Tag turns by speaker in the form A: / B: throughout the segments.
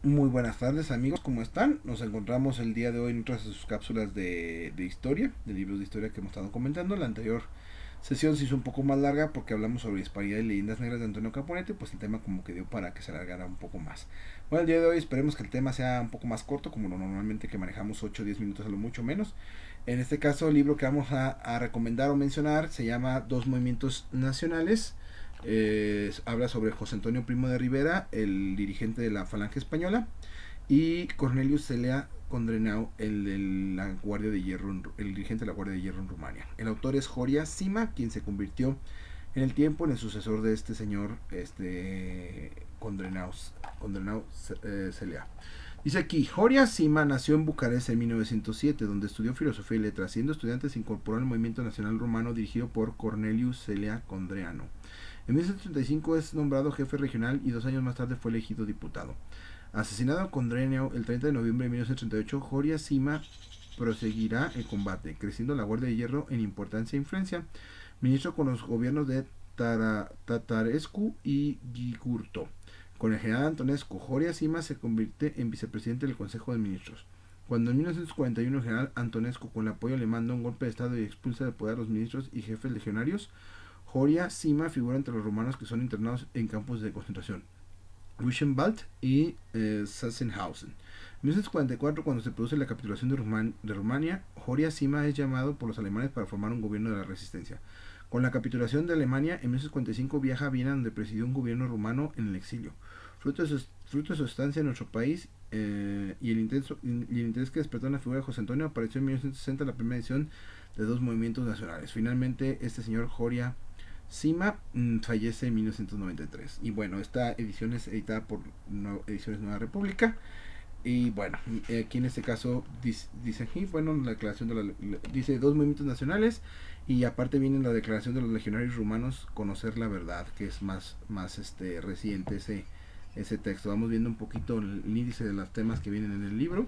A: Muy buenas tardes amigos, ¿cómo están? Nos encontramos el día de hoy en otras de sus cápsulas de historia, de libros de historia que hemos estado comentando. La anterior sesión se hizo un poco más larga porque hablamos sobre disparidad y leyendas negras de Antonio Caponete, pues el tema como que dio para que se alargara un poco más. Bueno, el día de hoy esperemos que el tema sea un poco más corto, como lo normalmente que manejamos 8 o 10 minutos a lo mucho menos. En este caso el libro que vamos a recomendar o mencionar se llama Dos movimientos nacionales. Habla sobre José Antonio Primo de Rivera, el dirigente de la Falange Española, y Cornelius Celea Condrenau, el de la Guardia de Hierro, el dirigente de la Guardia de Hierro en Rumania. El autor es Horia Sima, quien se convirtió en el tiempo en el sucesor de este señor, Condrenau Celea. Dice aquí, Horia Sima nació en Bucarest en 1907, donde estudió filosofía y letras. Siendo estudiante se incorporó al movimiento nacional rumano dirigido por Cornelius Celea Condreanu. En 1935 es nombrado jefe regional y 2 años más tarde fue elegido diputado. Asesinado con Drenio el 30 de noviembre de 1938, Horia Sima proseguirá el combate, creciendo la Guardia de Hierro en importancia e influencia. Ministro con los gobiernos de Tatarescu y Gigurto. Con el general Antonescu, Horia Sima se convierte en vicepresidente del Consejo de Ministros. Cuando en 1941 el general Antonescu, con el apoyo alemán, da un golpe de estado y expulsa de poder a los ministros y jefes legionarios, Horia Sima figura entre los romanos que son internados en campos de concentración, Buchenwald y Sachsenhausen. En 1944, cuando se produce la capitulación de Rumania, Horia Sima es llamado por los alemanes para formar un gobierno de la resistencia. Con la capitulación de Alemania, en 1945 viaja a Viena, donde presidió un gobierno rumano en el exilio. Fruto de su estancia en nuestro país y el interés que despertó en la figura de José Antonio, apareció en 1960 la primera edición de Dos movimientos nacionales. Finalmente, este señor Horia Sima fallece en 1993. Y bueno, esta edición es editada por Ediciones Nueva República. Y bueno, aquí en este caso dice aquí, bueno, la declaración dice dos movimientos nacionales. Y aparte viene la declaración de los legionarios rumanos, conocer la verdad, que es más reciente ese texto. Vamos viendo un poquito el índice de los temas que vienen en el libro.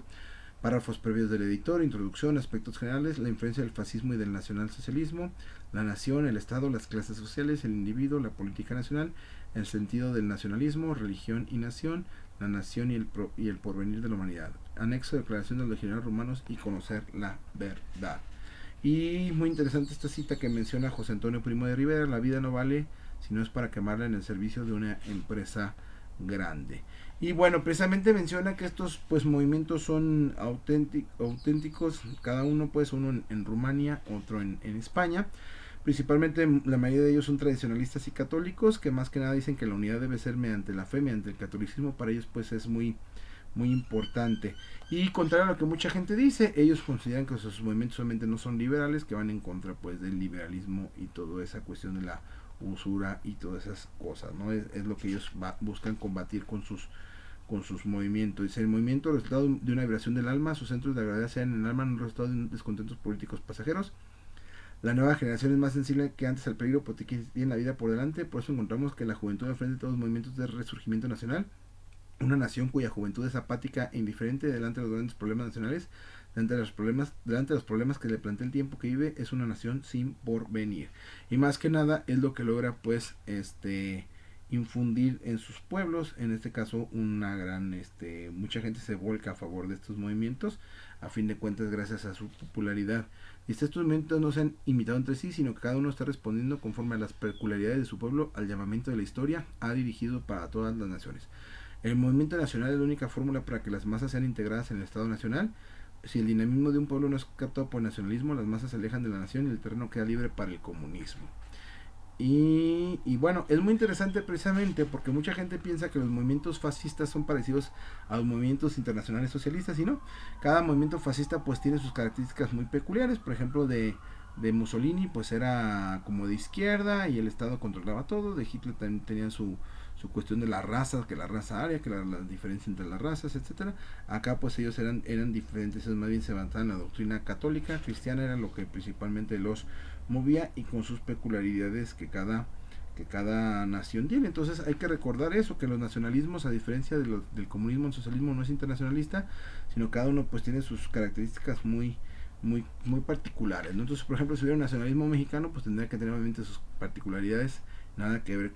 A: Párrafos previos del editor, introducción, aspectos generales, la influencia del fascismo y del nacionalsocialismo, la nación, el Estado, las clases sociales, el individuo, la política nacional, el sentido del nacionalismo, religión y nación, la nación y el porvenir de la humanidad. Anexo, declaración de los legionarios romanos y conocer la verdad. Y muy interesante esta cita que menciona José Antonio Primo de Rivera, la vida no vale si no es para quemarla en el servicio de una empresa grande. Y bueno, precisamente menciona que estos pues movimientos son auténticos, cada uno pues uno en Rumania, otro en España. Principalmente la mayoría de ellos son tradicionalistas y católicos, que más que nada dicen que la unidad debe ser mediante la fe, mediante el catolicismo. Para ellos pues es muy importante. Y contrario a lo que mucha gente dice, ellos consideran que sus movimientos solamente no son liberales, que van en contra pues del liberalismo y toda esa cuestión de la usura y todas esas cosas, ¿no? Es lo que ellos buscan combatir con sus movimientos. Dice, el movimiento resultado de una vibración del alma, sus centros de gravedad sean en el alma, no resultado de descontentos políticos pasajeros. La nueva generación es más sensible que antes al peligro porque tiene la vida por delante, por eso encontramos que la juventud enfrenta todos los movimientos de resurgimiento nacional, una nación cuya juventud es apática e indiferente delante de los grandes problemas nacionales, delante de los problemas que le plantea el tiempo que vive, es una nación sin porvenir. Y más que nada es lo que logra pues infundir en sus pueblos, en este caso mucha gente se vuelca a favor de estos movimientos, a fin de cuentas gracias a su popularidad. Y estos movimientos no se han imitado entre sí, sino que cada uno está respondiendo conforme a las peculiaridades de su pueblo al llamamiento de la historia, ha dirigido para todas las naciones. El movimiento nacional es la única fórmula para que las masas sean integradas en el Estado nacional. Si el dinamismo de un pueblo no es captado por el nacionalismo, las masas se alejan de la nación y el terreno queda libre para el comunismo. Y bueno, es muy interesante precisamente porque mucha gente piensa que los movimientos fascistas son parecidos a los movimientos internacionales socialistas y no. Cada movimiento fascista pues tiene sus características muy peculiares. Por ejemplo, de Mussolini pues era como de izquierda y el Estado controlaba todo. De Hitler también tenían su cuestión de las razas, que la raza aria, que la diferencia entre las razas, etcétera. Acá pues ellos eran diferentes, ellos más bien se avanzaban en la doctrina católica, cristiana era lo que principalmente los movía y con sus peculiaridades que cada nación tiene. Entonces hay que recordar eso, que los nacionalismos, a diferencia del comunismo, el socialismo no es internacionalista, sino cada uno pues tiene sus características muy particulares, ¿no? Entonces, por ejemplo, si hubiera un nacionalismo mexicano, pues tendría que tener obviamente sus particularidades, nada que ver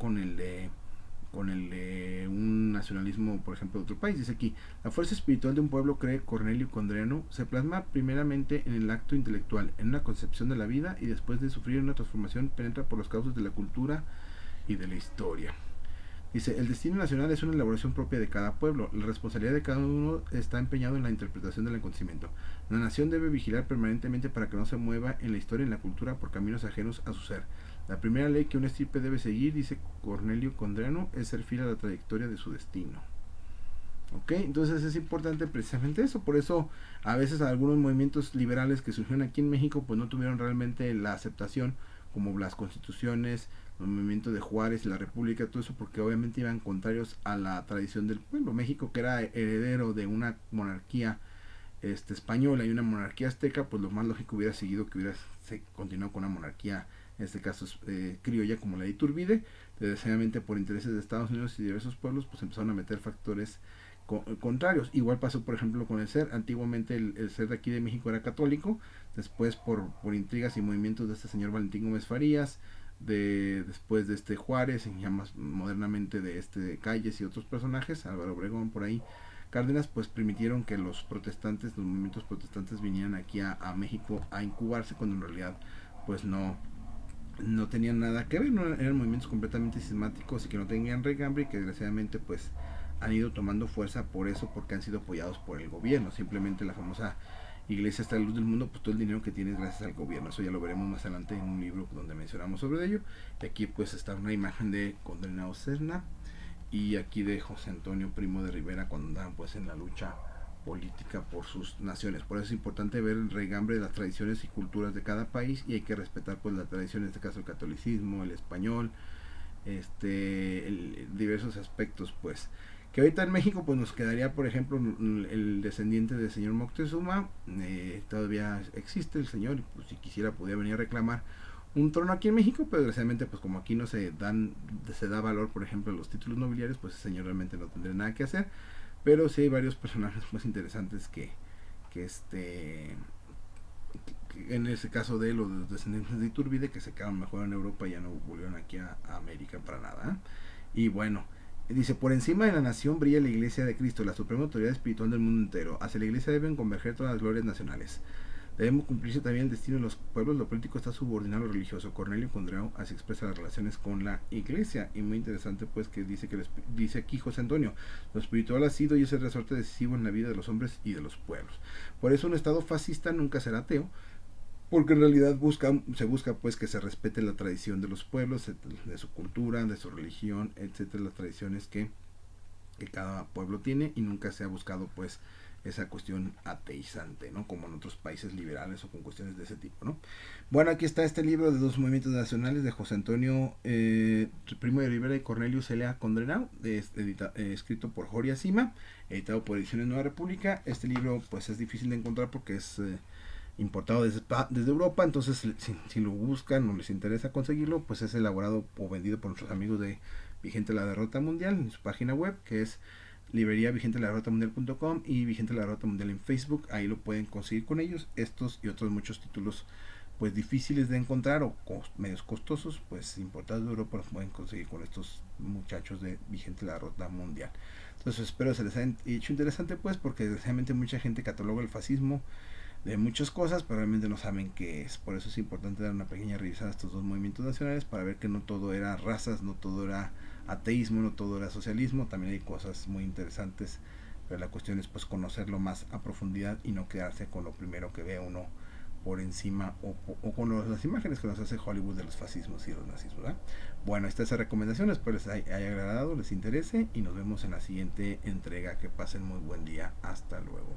A: con el de un nacionalismo, por ejemplo, de otro país. Dice aquí, la fuerza espiritual de un pueblo, cree Cornelio Condriano, se plasma primeramente en el acto intelectual, en una concepción de la vida, y después de sufrir una transformación penetra por los cauces de la cultura y de la historia. Dice, el destino nacional es una elaboración propia de cada pueblo. La responsabilidad de cada uno está empeñado en la interpretación del acontecimiento. La nación debe vigilar permanentemente para que no se mueva en la historia y en la cultura por caminos ajenos a su ser. La primera ley que una estirpe debe seguir, dice Cornelio Condriano, es ser fiel a la trayectoria de su destino. ¿Ok? Entonces es importante precisamente eso. Por eso a veces algunos movimientos liberales que surgieron aquí en México pues no tuvieron realmente la aceptación, como las constituciones, el movimiento de Juárez, la República, todo eso, porque obviamente iban contrarios a la tradición del pueblo. México, que era heredero de una monarquía española y una monarquía azteca, pues lo más lógico hubiera seguido que hubiera continuado con una monarquía, en este caso criolla, como la de Iturbide. Desgraciadamente, por intereses de Estados Unidos y diversos pueblos, pues empezaron a meter factores contrarios. Igual pasó, por ejemplo, con el ser. Antiguamente el ser de aquí de México era católico. Después, por intrigas y movimientos de este señor Valentín Gómez Farías, después de Juárez, y ya más modernamente de Calles y otros personajes, Álvaro Obregón, por ahí, Cárdenas, pues permitieron que los protestantes, los movimientos protestantes vinieran aquí a México a incubarse, cuando en realidad pues no tenían nada que ver, no eran movimientos completamente sistemáticos y que no tenían regambre, y que desgraciadamente pues han ido tomando fuerza por eso, porque han sido apoyados por el gobierno. Simplemente la famosa Iglesia hasta la luz del mundo, pues todo el dinero que tiene es gracias al gobierno. Eso ya lo veremos más adelante en un libro donde mencionamos sobre ello. Y aquí pues está una imagen de Condenado Serna, y aquí de José Antonio Primo de Rivera, cuando andaban pues en la lucha política por sus naciones. Por eso es importante ver el regambre de las tradiciones y culturas de cada país, y hay que respetar pues la tradición, en este caso el catolicismo, el español, diversos aspectos pues. Que ahorita en México pues nos quedaría, por ejemplo, el descendiente del señor Moctezuma. Todavía existe el señor, y pues si quisiera podría venir a reclamar un trono aquí en México, pero desgraciadamente pues como aquí no se da valor, por ejemplo, a los títulos nobiliarios, pues el señor realmente no tendría nada que hacer. Pero sí hay varios personajes más interesantes que en ese caso de los descendientes de Iturbide, que se quedaron mejor en Europa y ya no volvieron aquí a América para nada. Y bueno, dice, por encima de la nación brilla la Iglesia de Cristo, la suprema autoridad espiritual del mundo entero. Hacia la Iglesia deben converger todas las glorias nacionales. Debemos cumplirse también el destino de los pueblos. Lo político está subordinado a lo religioso. Cornelio Condriano así expresa las relaciones con la Iglesia. Y muy interesante pues que dice aquí José Antonio, lo espiritual ha sido y es el resorte decisivo en la vida de los hombres y de los pueblos. Por eso un estado fascista nunca será ateo, porque en realidad se busca pues que se respete la tradición de los pueblos, de su cultura, de su religión, etcétera, las tradiciones que cada pueblo tiene, y nunca se ha buscado pues esa cuestión ateizante, ¿no? Como en otros países liberales o con cuestiones de ese tipo, ¿no? Bueno, aquí está este libro de dos movimientos nacionales de José Antonio Primo de Rivera y Cornelio Celia Condrenau, escrito por Joria Sima, editado por Ediciones Nueva República. Este libro pues es difícil de encontrar porque es importado desde Europa. Entonces si lo buscan o les interesa conseguirlo, pues es elaborado o vendido por nuestros amigos de Vigente la Derrota Mundial en su página web, que es librería vigenteladerrotamundial.com, y Vigente la Derrota Mundial en Facebook. Ahí lo pueden conseguir con ellos. Estos y otros muchos títulos pues difíciles de encontrar o medios costosos, pues importados de Europa, los pueden conseguir con estos muchachos de Vigente la Derrota Mundial. Entonces espero se les haya hecho interesante pues, porque desgraciadamente mucha gente cataloga el fascismo de muchas cosas, pero realmente no saben qué es. Por eso es importante dar una pequeña revisada a estos dos movimientos nacionales, para ver que no todo era razas, no todo era ateísmo, no todo era socialismo. También hay cosas muy interesantes, pero la cuestión es pues conocerlo más a profundidad y no quedarse con lo primero que ve uno por encima, o con las imágenes que nos hace Hollywood de los fascismos y los nazismos, ¿verdad? Bueno, esta es la recomendación, espero les haya agradado, les interese, y nos vemos en la siguiente entrega. Que pasen muy buen día, hasta luego.